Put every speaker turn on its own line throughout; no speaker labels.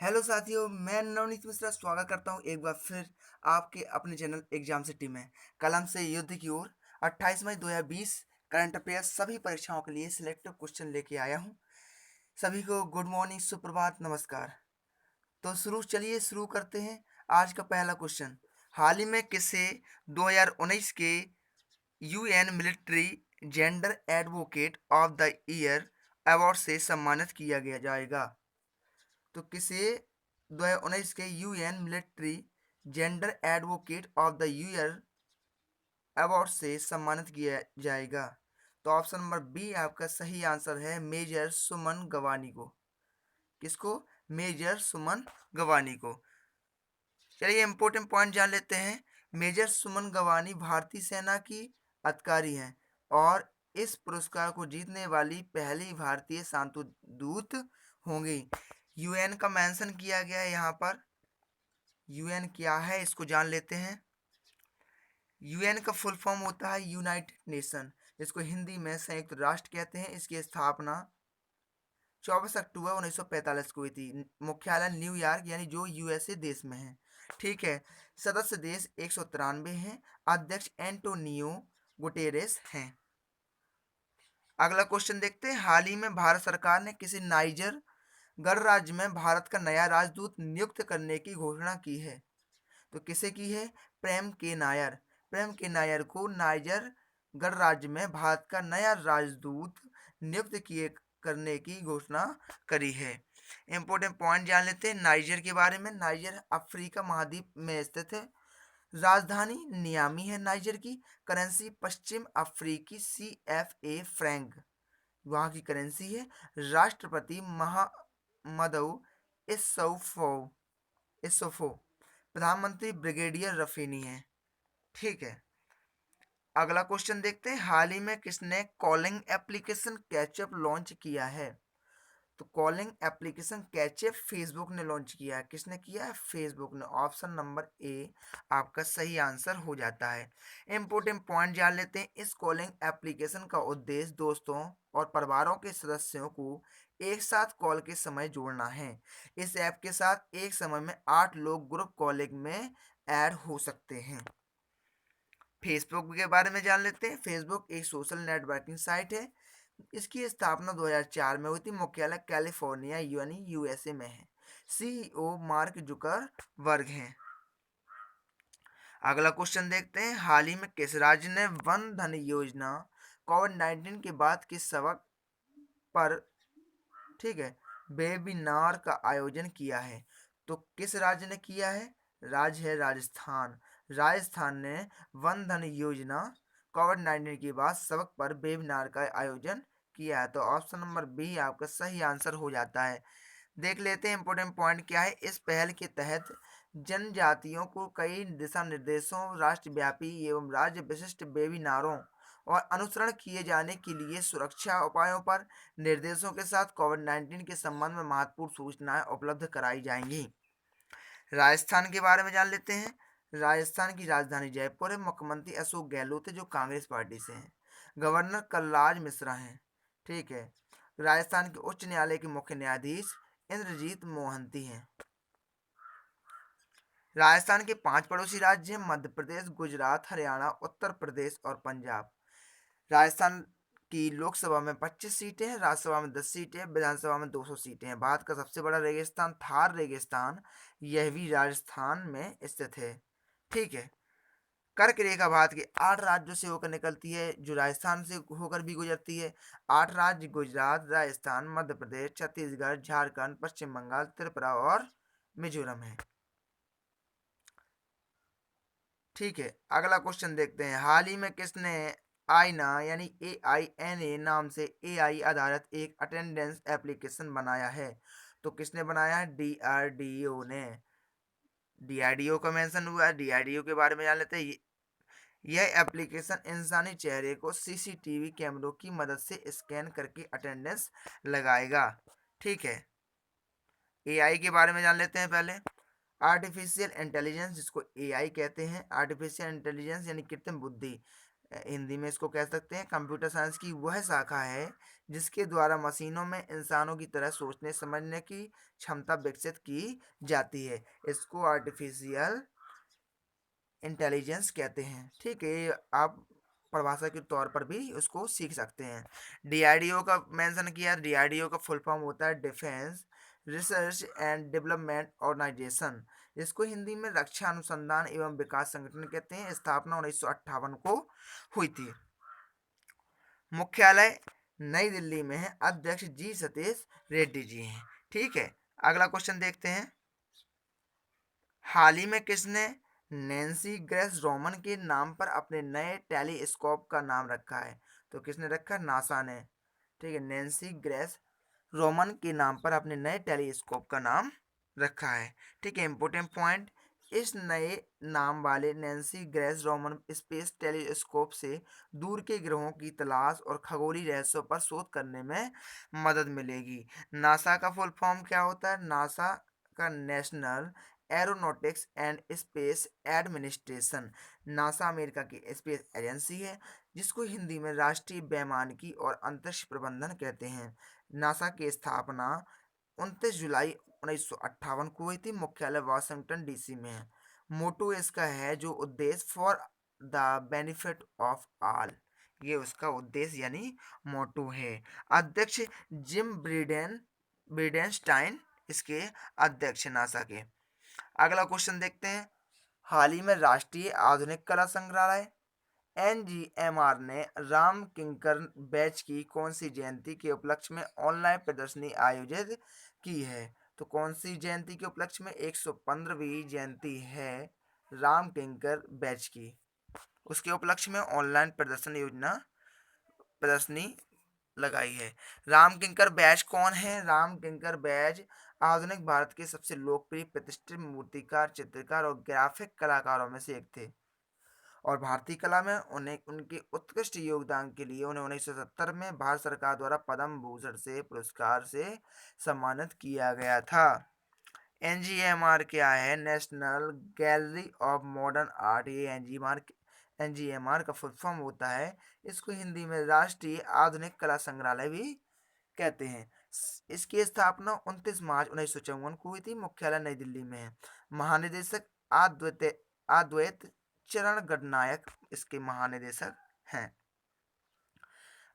Hello साथियों, मैं नवनीत मिश्रा स्वागत करता हूं एक बार फिर आपके अपने चैनल एग्जाम सिटी में। कलम से युद्ध की ओर 28 मई 2020 करंट अफेयर्स सभी परीक्षाओं के लिए सिलेक्टिव क्वेश्चन लेके आया हूं। सभी को गुड मॉर्निंग, सुप्रभात, नमस्कार। तो शुरू करते हैं। आज का पहला क्वेश्चन, हाल ही में किसे 2019 के UN military gender advocate of the year award से सम्मानित किया गया जाएगा? तो किसे 2019 के UN military gender advocate of the year award से सम्मानित किया जाएगा? तो ऑप्शन नंबर बी आपका सही आंसर है, मेजर सुमन गवानी को। किसको? मेजर सुमन गवानी को। चलिए इंपॉर्टेंट पॉइंट जान लेते हैं। मेजर सुमन गवानी भारतीय सेना की अधिकारी हैं और इस पुरस्कार को जीतने वाली पहली भारतीय शांति दूत होंगी। यूएन का मेंशन किया गया है यहाँ पर। यूएन क्या है इसको जान लेते हैं। यूएन का फुल फॉर्म होता है यूनाइटेड नेशन, इसको हिंदी में संयुक्त राष्ट्र कहते हैं। इसकी स्थापना 24 अक्टूबर 1945 को हुई थी। मुख्यालय न्यूयॉर्क यानी जो यूएसए देश में है। ठीक है। सदस्य देश 193 हैं। अध्यक्ष एंटोनियो गुटेरेस हैं। अगला क्वेश्चन देखते हैं। हाल ही में भारत सरकार ने किसी नाइजर गणराज्य में भारत का नया राजदूत नियुक्त करने की घोषणा की है? तो किसे की है? प्रेम के नायर। प्रेम के नायर को नाइजर गणराज्य में भारत का नया राजदूत नियुक्त किए करने की घोषणा करी है। इंपॉर्टेंट पॉइंट जान लेते हैं नाइजर के बारे में। नाइजर अफ्रीका महाद्वीप में स्थित है। राजधानी नियामी है नाइजर की। करेंसी पश्चिम अफ्रीकी CFA फ्रैंक वहाँ की करेंसी है। राष्ट्रपति महामदऊ इसौफो इसोफो। प्रधानमंत्री ब्रिगेडियर रफीनी है। ठीक है। अगला क्वेश्चन देखते हैं। हाल ही में किसने कॉलिंग एप्लीकेशन कैचअप लॉन्च किया है? तो कॉलिंग एप्लीकेशन कैचअप फेसबुक ने लॉन्च किया है। किसने किया है? फेसबुक ने। ऑप्शन नंबर ए आपका सही आंसर हो जाता है। इंपॉर्टेंट पॉइंट जान लेते हैं। इस कॉलिंग एप्लीकेशन का उद्देश्य दोस्तों और परिवारों के सदस्यों को एक साथ कॉल के समय जोड़ना है। इस ऐप के साथ एक समय में 8 लोग ग्रुप कॉलिंग में ऐड हो सकते हैं। फेसबुक के बारे में जान लेते हैं। फेसबुक एक सोशल नेटवर्किंग साइट है। इसकी स्थापना 2004 में हुई थी। मुख्यालय कैलिफोर्निया यानी यूएसए में है। CEO मार्क जुकरबर्ग हैं। अगला क्वेश्चन देखते हैं। हाल ही में किस राज्य ने वन धन योजना कोविड-19 के बाद के सबक पर, ठीक है, वेबिनार का आयोजन किया है? तो किस राज्य ने किया है? राज्य है राजस्थान। राजस्थान ने वन धन योजना कोविड-19 के बाद सबक पर वेबिनार का आयोजन किया है। तो ऑप्शन नंबर बी आपका सही आंसर हो जाता है। देख लेते हैं इंपोर्टेंट पॉइंट क्या है। इस पहल के तहत जनजातियों को कई दिशा निर्देशों, राष्ट्रव्यापी एवं राज्य विशिष्ट वेबिनारों और अनुसरण किए जाने के लिए सुरक्षा उपायों पर निर्देशों के साथ कोविड-19 के संबंध में महत्वपूर्ण सूचनाएं उपलब्ध कराई जाएंगी। राजस्थान के बारे में जान लेते हैं। राजस्थान की राजधानी जयपुर है। मुख्यमंत्री अशोक गहलोत है जो कांग्रेस पार्टी से हैं। गवर्नर कलराज मिश्रा हैं। ठीक है। राजस्थान के उच्च न्यायालय के मुख्य न्यायाधीश इंद्रजीत मोहंती हैं। राजस्थान के 5 पड़ोसी राज्य हैं मध्य प्रदेश, गुजरात, हरियाणा, उत्तर प्रदेश और पंजाब। राजस्थान की लोकसभा में 25 सीटें हैं, राज्यसभा में 10 सीटें हैं, विधानसभा में 200 सीटें हैं। भारत का सबसे बड़ा रेगिस्तान थार रेगिस्तान, यह भी राजस्थान में स्थित है। ठीक है। कर्क रेखा भारत के 8 राज्यों से होकर निकलती है जो राजस्थान से होकर भी गुजरती है। 8 राज्य गुजरात, राजस्थान, मध्य प्रदेश, छत्तीसगढ़, झारखंड, पश्चिम बंगाल, त्रिपुरा और मिजोरम है। ठीक है। अगला क्वेश्चन देखते हैं। हाल ही में किसने आईना यानी AINA नाम से AI आधारित एक अटेंडेंस एप्लीकेशन बनाया है? तो किसने बनाया है? DRDO ने। DRDO का मेंशन हुआ है। DRDO के बारे में जान लेते हैं। यह एप्लीकेशन इंसानी चेहरे को CCTV कैमरों की मदद से स्कैन करके अटेंडेंस लगाएगा। ठीक है। AI के बारे में जान लेते हैं पहले। आर्टिफिशियल इंटेलिजेंस जिसको AI कहते हैं। आर्टिफिशियल इंटेलिजेंस यानी कृत्रिम बुद्धि। हिंदी में इसको कह सकते हैं कंप्यूटर साइंस की वह शाखा है जिसके द्वारा मशीनों में इंसानों की तरह सोचने समझने की क्षमता विकसित की जाती है। इसको आर्टिफिशियल इंटेलिजेंस कहते हैं। ठीक है, ये आप परिभाषा के तौर पर भी उसको सीख सकते हैं। डीआरडीओ का मेंशन किया। डीआरडीओ का फुल फॉर्म होता है defence research and development organisation. इसको हिंदी में रक्षा अनुसंधान एवं विकास संगठन कहते हैं। स्थापना 1958 को हुई थी। मुख्यालय नई दिल्ली में है। अध्यक्ष जी सतीश रेड्डी जी हैं। ठीक है, अगला क्वेश्चन देखते हैं। हाल ही में किसने नैन्सी ग्रेस रोमन के नाम पर अपने नए टेलीस्कोप का नाम रखा है? तो किसने रखा? नासा ने। ठीक है, नैन्सी ग्रेस रोमन के नाम पर अपने नए टेलीस्कोप का नाम रखा है। ठीक है, इंपोर्टेंट पॉइंट, इस नए नाम वाले Nancy grace Roman space telescope से दूर के ग्रहों की तलाश और खगोलीय रहस्यों पर शोध करने में मदद मिलेगी। नासा का फुल फॉर्म क्या होता है? नासा का national aeronautics and space administration. NASA America की स्पेस एजेंसी है जिसको हिंदी में राष्ट्रीय वैमानिकी और अंतरिक्ष प्रबंधन कहते हैं। नासा की स्थापना 29 जुलाई 1958 को हुई थी। मुख्यालय वाशिंगटन डीसी में है। मोटो इसका है जो उद्देश्य for the benefit of all, ये उसका उद्देश्य यानी मोटो है। अध्यक्ष जिम ब्रीडेनस्टाइन इसके अध्यक्ष नासा के। अगला क्वेश्चन देखते हैं। हाल ही में राष्ट्रीय आधुनिक कला संग्रहालय एनजीएमआर ने राम किंकर बैच की कौन सी जयंती के उपलक्ष्य में ऑनलाइन प्रदर्शनी आयोजित की है? तो कौन सी जयंती के उपलक्ष्य में? 115वीं जयंती है राम किंकर बैच की, उसके उपलक्ष्य में ऑनलाइन प्रदर्शनी लगाई है। राम किंकर बैच कौन है? राम किंकर बैच आधुनिक भारत के सबसे लोकप्रिय प्रतिष्ठित मूर्तिकार, चित्रकार और ग्राफिक कलाकारों में से एक थे और भारतीय कला में उन्हें उनके उत्कृष्ट योगदान के लिए उन्हें 1970 में भारत सरकार द्वारा पद्म भूषण से पुरस्कार से सम्मानित किया गया था। एनजीएमआर क्या है? National gallery of modern art. ये एनजीएमआर का फुल फॉर्म होता है। इसको हिंदी में राष्ट्रीय आधुनिक कला संग्रहालय भी कहते हैं। इसकी स्थापना 29 मार्च 1954 को हुई थी। मुख्यालय नई दिल्ली में है। महानिदेशक अद्वैत चरण गणनायक इसके महानिदेशक हैं।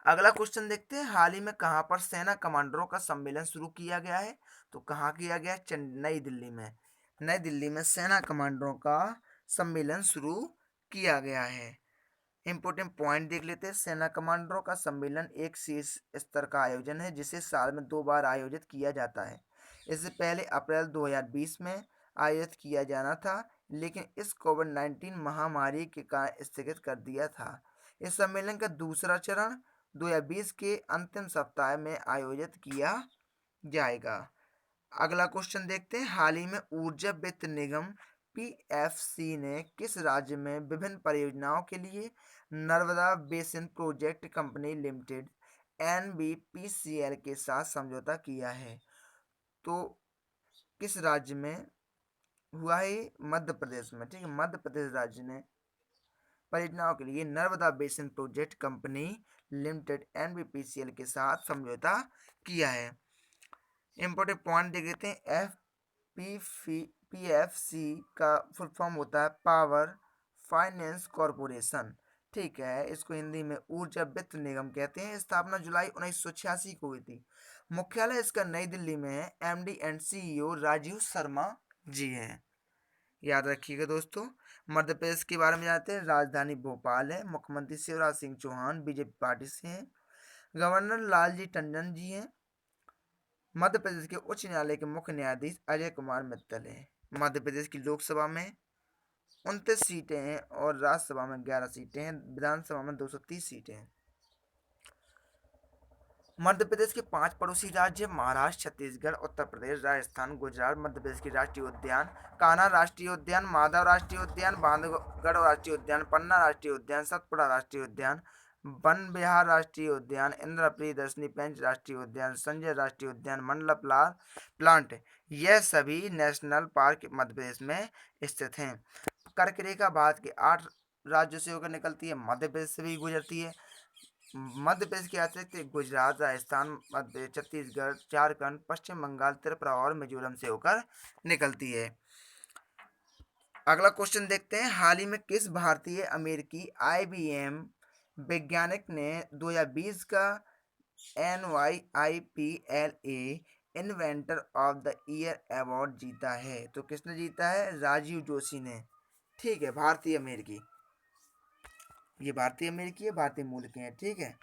अगला क्वेश्चन देखते हैं। हाल ही में कहां पर सेना कमांडरों का सम्मेलन शुरू किया गया है? तो कहाँ किया गया? नई दिल्ली में। नई दिल्ली में सेना कमांडरों का सम्मेलन शुरू किया गया है। इंपोर्टेंट पॉइंट देख लेते हैं। सेना कमांडरों का सम्मेलन एक शीर्ष स्तर का आयोजन है जिसे साल में 2 बार आयोजित किया जाता है। इससे पहले अप्रैल 2020 में आयोजित किया जाना था लेकिन इस कोविड-19 महामारी के कारण स्थगित कर दिया था। इस सम्मेलन का दूसरा चरण 2020 के अंतिम सप्ताह में आयोजित किया जाएगा। अगला क्वेश्चन देखते हैं। हाल ही में ऊर्जा वित्त निगम पीएफसी ने किस राज्य में विभिन्न परियोजनाओं के लिए Narmada basin project company limited NBPCL के साथ समझौता किया है? तो किस राज्य में हुआ है? मध्य प्रदेश में। ठीक है, मध्य प्रदेश राज्य ने परियोजनाओं के लिए Narmada basin project company limited NBPCL के साथ समझौता किया है। इंपोर्टेंट पॉइंट देख लेते हैं। पीएफसी का फुल फॉर्म होता है पावर फाइनेंस कॉरपोरेशन। ठीक है, इसको हिंदी में ऊर्जा वित्त निगम कहते हैं। स्थापना जुलाई 1986 को हुई थी। मुख्यालय इसका नई दिल्ली में है। MD and CEO Rajeev Sharma ji हैं। याद रखिएगा दोस्तों। मध्य प्रदेश के बारे में जानते हैं। राजधानी भोपाल है। मुख्यमंत्री शिवराज सिंह चौहान बीजेपी पार्टी से हैं। गवर्नर लालजी टंडन जी हैं। मध्य प्रदेश के उच्च न्यायालय के मुख्य न्यायाधीश अजय कुमार मित्तल हैं। मध्य प्रदेश की लोकसभा में 29 सीटें हैं और राज्यसभा में 11 सीटें हैं। विधानसभा में 230 सीटें हैं। मध्य प्रदेश के 5 पड़ोसी राज्य महाराष्ट्र, छत्तीसगढ़, उत्तर प्रदेश, राजस्थान, गुजरात। मध्य प्रदेश के राष्ट्रीय उद्यान कान्हा राष्ट्रीय उद्यान, माधव राष्ट्रीय उद्यान, बांधवगढ़ राष्ट्रीय उद्यान, पन्ना राष्ट्रीय उद्यान, सतपुड़ा राष्ट्रीय उद्यान, वन विहार राष्ट्रीय उद्यान, इंदिरा प्रियदर्शनी पेंच राष्ट्रीय उद्यान, संजय राष्ट्रीय उद्यान, मंडला प्लांट, यह सभी नेशनल पार्क मध्य प्रदेश में स्थित हैं। कर्क रेखा भारत के 8 राज्यों से होकर निकलती है, मध्य प्रदेश से भी गुजरती है। मध्य प्रदेश के अतिरिक्त गुजरात, राजस्थान, मध्य छत्तीसगढ़, झारखंड, पश्चिम बंगाल, त्रिपुरा और मिजोरम से होकर निकलती है। अगला क्वेश्चन देखते हैं, हाल ही में किस भारतीय अमेरिकी IBM वैज्ञानिक ने 2020 का NYIPLA inventor of the year award जीता है? तो किसने जीता है? राजीव जोशी ने। ठीक है, भारतीय अमेरिकी, ये भारतीय अमेरिकी है, भारतीय मूल के हैं। ठीक है,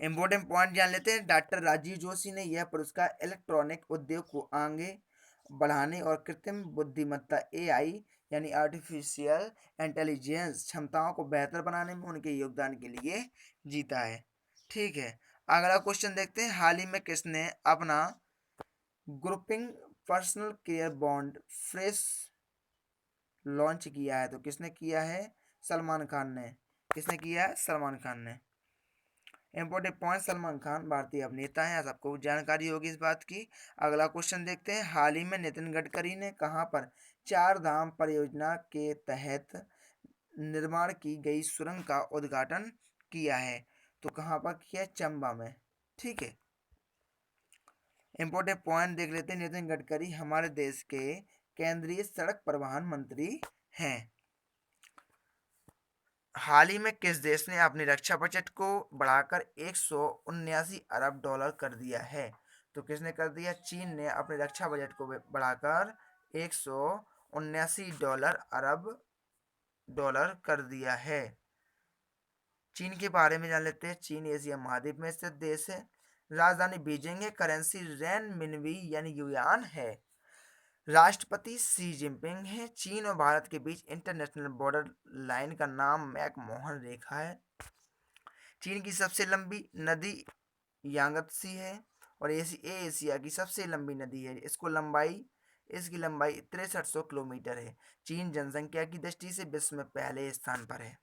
इंपॉर्टेंट पॉइंट जान लेते हैं। डॉक्टर राजीव जोशी ने यह पुरस्कार इलेक्ट्रॉनिक उद्योग को आगे बढ़ाने और कृत्रिम बुद्धिमत्ता AI यानी आर्टिफिशियल इंटेलिजेंस क्षमताओं को बेहतर बनाने में उनके योगदान के लिए जीता है। ठीक है, अगला क्वेश्चन देखते हैं, हाल ही में किसने अपना grouping personal care bond fresh launch किया है? तो किसने किया है? सलमान खान ने। किसने किया है? सलमान खान ने। इंपॉर्टेंट पॉइंट, सलमान खान भारतीय अभिनेता हैं, सबको जानकारी होगी इस बात की। अगला क्वेश्चन देखते हैं, हाल ही में नितिन गडकरी ने कहां पर चार धाम परियोजना के तहत निर्माण की गई सुरंग का उद्घाटन किया है? तो कहां पर किया है? चंबा में। ठीक है, इंपॉर्टेंट पॉइंट देख लेते हैं, नितिन गडकरी हमारे देश के केंद्रीय सड़क परिवहन मंत्री हैं। हाल ही में किस देश ने अपनी रक्षा बजट को बढ़ाकर $179 अरब कर दिया है? तो किसने कर दिया? चीन ने अपने रक्षा बजट को बढ़ाकर $179 अरब कर दिया है। चीन के बारे में जान लेते हैं। चीन एशिया महाद्वीप में स्थित देश है। राजधानी बीजिंग है। करेंसी रेन मिनवी यानी युआन है। राष्ट्रपति शी जिनपिंग है। चीन और भारत के बीच इंटरनेशनल बॉर्डर लाइन का नाम मैकमोहन रेखा है। चीन की सबसे लंबी नदी यांगत्सी है और एशिया की सबसे लंबी नदी है। इसकी लंबाई 6300 किलोमीटर है। चीन जनसंख्या की दृष्टि से विश्व में पहले स्थान पर है।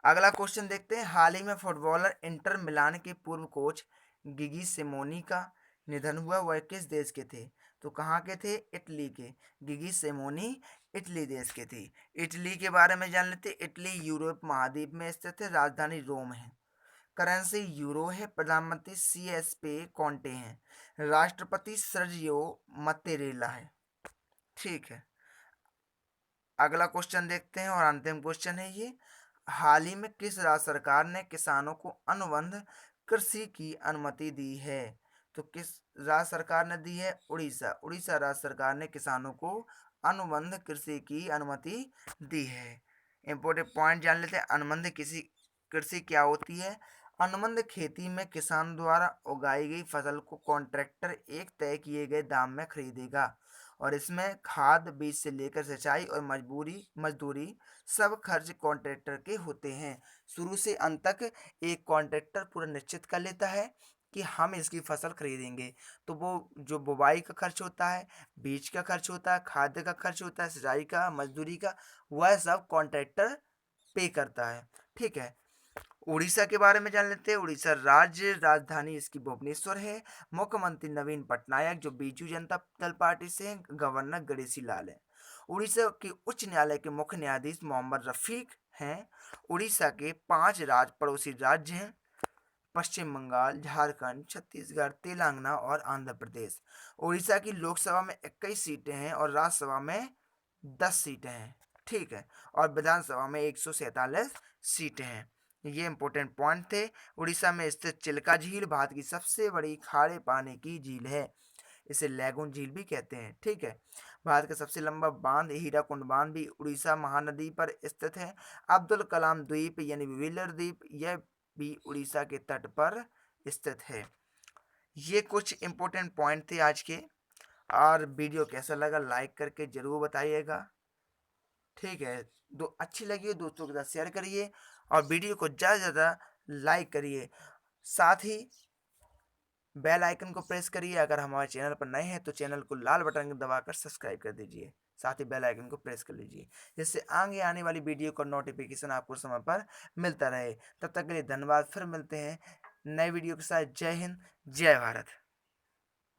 अगला क्वेश्चन देखते हैं, हाल ही में फुटबॉलर इंटर मिलान के पूर्व कोच गिगी सिमोनी का निधन हुआ, वह किस देश के थे? तो कहाँ के थे? इटली के। गिगी सिमोनी इटली देश के थे। इटली के बारे में जान लेते हैं। इटली यूरोप महाद्वीप में स्थित है। राजधानी रोम है। करेंसी यूरो है। प्रधानमंत्री CSP कॉन्टे हैं। राष्ट्रपति सर्जियो मत्तेरेला है। ठीक है, अगला क्वेश्चन देखते हैं और अंतिम क्वेश्चन है ये, हाल ही में किस राज्य सरकार ने किसानों को अनुबंध कृषि की अनुमति दी है? तो किस राज्य सरकार ने दी है? उड़ीसा। उड़ीसा राज्य सरकार ने किसानों को अनुबंध कृषि की अनुमति दी है। इंपोर्टेंट पॉइंट जान लेते हैं, अनुबंध कृषि क्या होती है? अनुबंध खेती में किसान द्वारा उगाई गई फसल को कॉन्ट्रैक्टर एक तय किए गए दाम में खरीदेगा और इसमें खाद बीज से लेकर सिंचाई और मजदूरी सब खर्च कॉन्ट्रैक्टर के होते हैं। शुरू से अंत तक एक कॉन्ट्रैक्टर पूरा निश्चित कर लेता है कि हम इसकी फसल खरीदेंगे। तो वो जो बुवाई का खर्च होता है, बीज का खर्च होता है, खाद का खर्च होता है, सिंचाई का, मजदूरी का, वह सब कॉन्ट्रैक्टर पे करता है। ठीक है, उड़ीसा के बारे में जान लेते हैं। उड़ीसा राज्य राजधानी इसकी भुवनेश्वर है। मुख्यमंत्री नवीन पटनायक जो बीजू जनता दल पार्टी से हैं। गवर्नर गणेशी लाल है। उड़ीसा के उच्च न्यायालय के मुख्य न्यायाधीश मोहम्मद रफीक हैं। उड़ीसा के 5 पड़ोसी राज्य हैं, पश्चिम बंगाल, झारखंड, छत्तीसगढ़, तेलंगाना और आंध्र प्रदेश। उड़ीसा की लोकसभा में 21 सीटें हैं और राज्यसभा में 10 सीटें हैं। ठीक है, और विधानसभा में 147 सीटें हैं। ये इंपॉर्टेंट पॉइंट थे। उड़ीसा में स्थित चिल्का झील भारत की सबसे बड़ी खारे पानी की झील है। इसे लैगून झील भी कहते हैं। ठीक है, भारत का सबसे लंबा बांध हीराकुंड बांध भी उड़ीसा महानदी पर स्थित है। अब्दुल कलाम द्वीप यानी व्हीलर द्वीप, यह भी उड़ीसा के तट पर स्थित है। ये कुछ इंपॉर्टेंट पॉइंट थे आज के। और वीडियो कैसा लगा लाइक करके जरूर बताइएगा। ठीक है, अच्छी लगी हो दोस्तों के साथ शेयर करिए और वीडियो को ज़्यादा से ज़्यादा लाइक करिए। साथ ही बेल आइकन को प्रेस करिए। अगर हमारे चैनल पर नए हैं तो चैनल को लाल बटन दबाकर सब्सक्राइब कर दीजिए। साथ ही बेल आइकन को प्रेस कर लीजिए जिससे आगे आने वाली वीडियो का नोटिफिकेशन आपको समय पर मिलता रहे। तब तक के लिए धन्यवाद। फिर मिलते हैं नए वीडियो के साथ। जय हिंद, जय भारत।